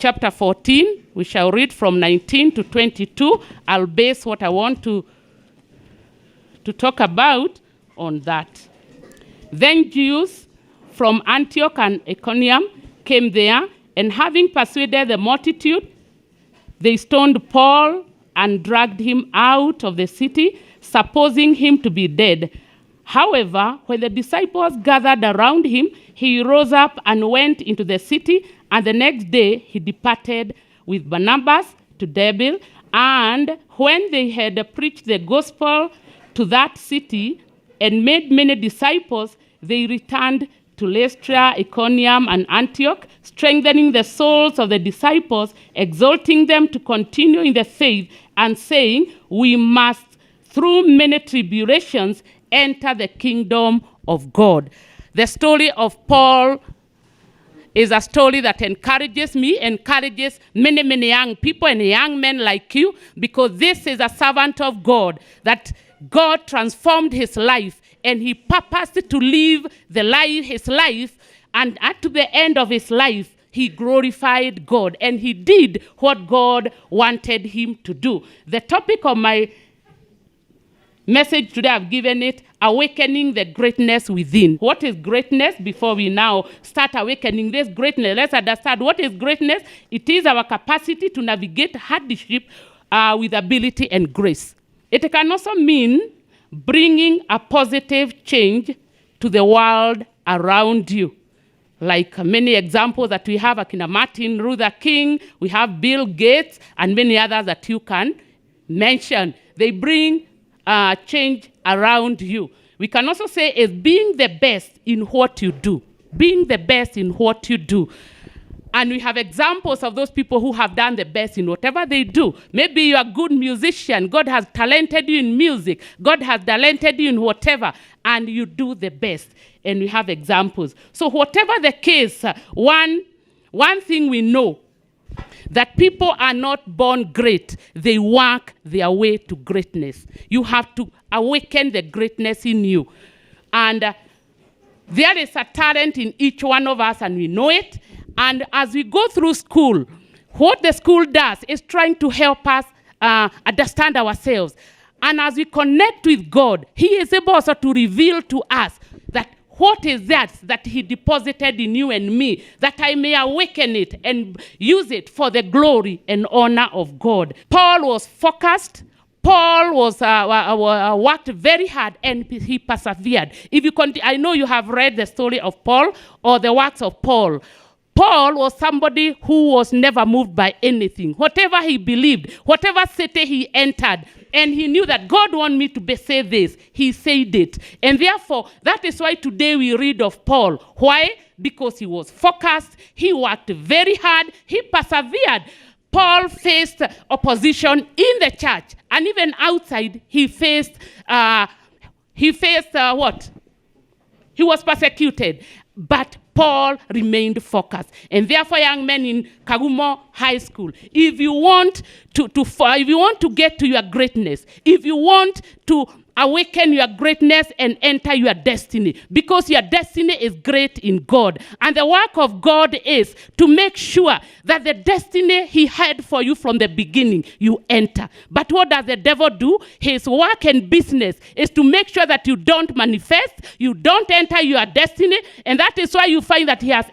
chapter 14. We shall read from 19 to 22. I'll base what I want to talk about on that. Then Jews from Antioch and Iconium came there, and having persuaded the multitude, they stoned Paul and dragged him out of the city, supposing him to be dead. However, when the disciples gathered around him, he rose up and went into the city, and the next day he departed with Barnabas to Derbe. And when they had preached the gospel to that city and made many disciples, they returned to Lystra, Iconium, and Antioch, strengthening the souls of the disciples, exhorting them to continue in the faith, and saying, "We must, through many tribulations, enter the kingdom of God." The story of Paul is a story that encourages me, encourages many, many young people and young men like you, because this is a servant of God, that God transformed his life, and he purposed to live his life, and at the end of his life, he glorified God, and he did what God wanted him to do. The topic of my message today, I've given it, Awakening the Greatness Within. What is greatness? Before we now start awakening this greatness, let's understand what is greatness. It is our capacity to navigate hardship with ability and grace. It can also mean bringing a positive change to the world around you. Like many examples that we have, Akina Martin Luther King, we have Bill Gates, and many others that you can mention. They bring change around you. We can also say is being the best in what you do. Being the best in what you do. And we have examples of those people who have done the best in whatever they do. Maybe you're a good musician. God has talented you in music. God has talented you in whatever. And you do the best. And we have examples. So whatever the case, one thing we know, that people are not born great. They work their way to greatness. You have to awaken the greatness in you. And there is a talent in each one of us, and we know it. And as we go through school, what the school does is trying to help us understand ourselves. And as we connect with God, he is able also to reveal to us that what is that he deposited in you and me, that I may awaken it and use it for the glory and honor of God. Paul was focused. Paul was worked very hard, and he persevered. If you I know you have read the story of Paul or the works of Paul. Paul was somebody who was never moved by anything. Whatever he believed, whatever city he entered, and he knew that God wanted me to say this, he said it. And therefore, that is why today we read of Paul. Why? Because he was focused, he worked very hard, he persevered. Paul faced opposition in the church, and even outside, he faced what? He was persecuted. But Paul remained focused. And therefore, young men in Kagumo High School, if you want to get to your greatness, if you want to awaken your greatness and enter your destiny, because your destiny is great in God. And the work of God is to make sure that the destiny he had for you from the beginning, you enter. But what does the devil do? His work and business is to make sure that you don't manifest, you don't enter your destiny. And that is why you find that he has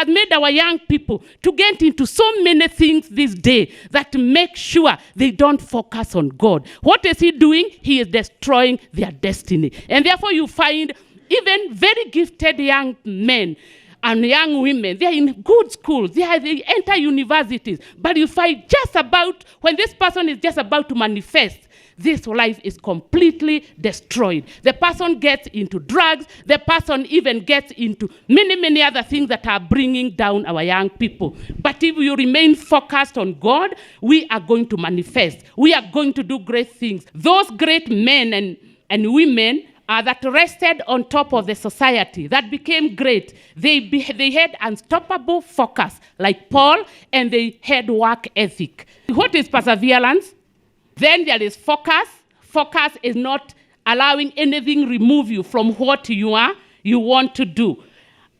made our young people to get into so many things this day that make sure they don't focus on God. What is he doing? He is destroying their destiny. And therefore you find even very gifted young men and young women, they are in good schools, they enter universities, but you find when this person is just about to manifest, this life is completely destroyed. The person gets into drugs, the person even gets into many, many other things that are bringing down our young people. But if you remain focused on God, we are going to manifest. We are going to do great things. Those great men and women that rested on top of the society, that became great, they had unstoppable focus, like Paul, and they had work ethic. What is perseverance? Then there is focus. Focus is not allowing anything remove you from what you want to do.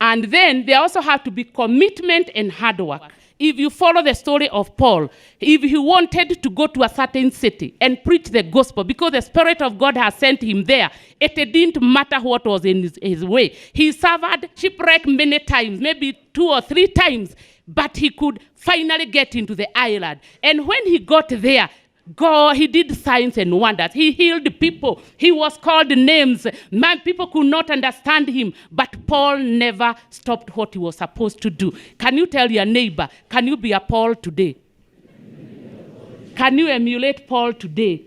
And then there also have to be commitment and hard work. if you follow the story of Paul, if he wanted to go to a certain city and preach the gospel, because the Spirit of God has sent him there, it didn't matter what was in his way. He suffered shipwreck many times, maybe 2 or 3 times, but he could finally get into the island. And when he got there, God, he did signs and wonders. He healed people. He was called names. Man, people could not understand him, but Paul never stopped what he was supposed to do. Can you tell your neighbor, can you be a Paul today? Can you emulate Paul today?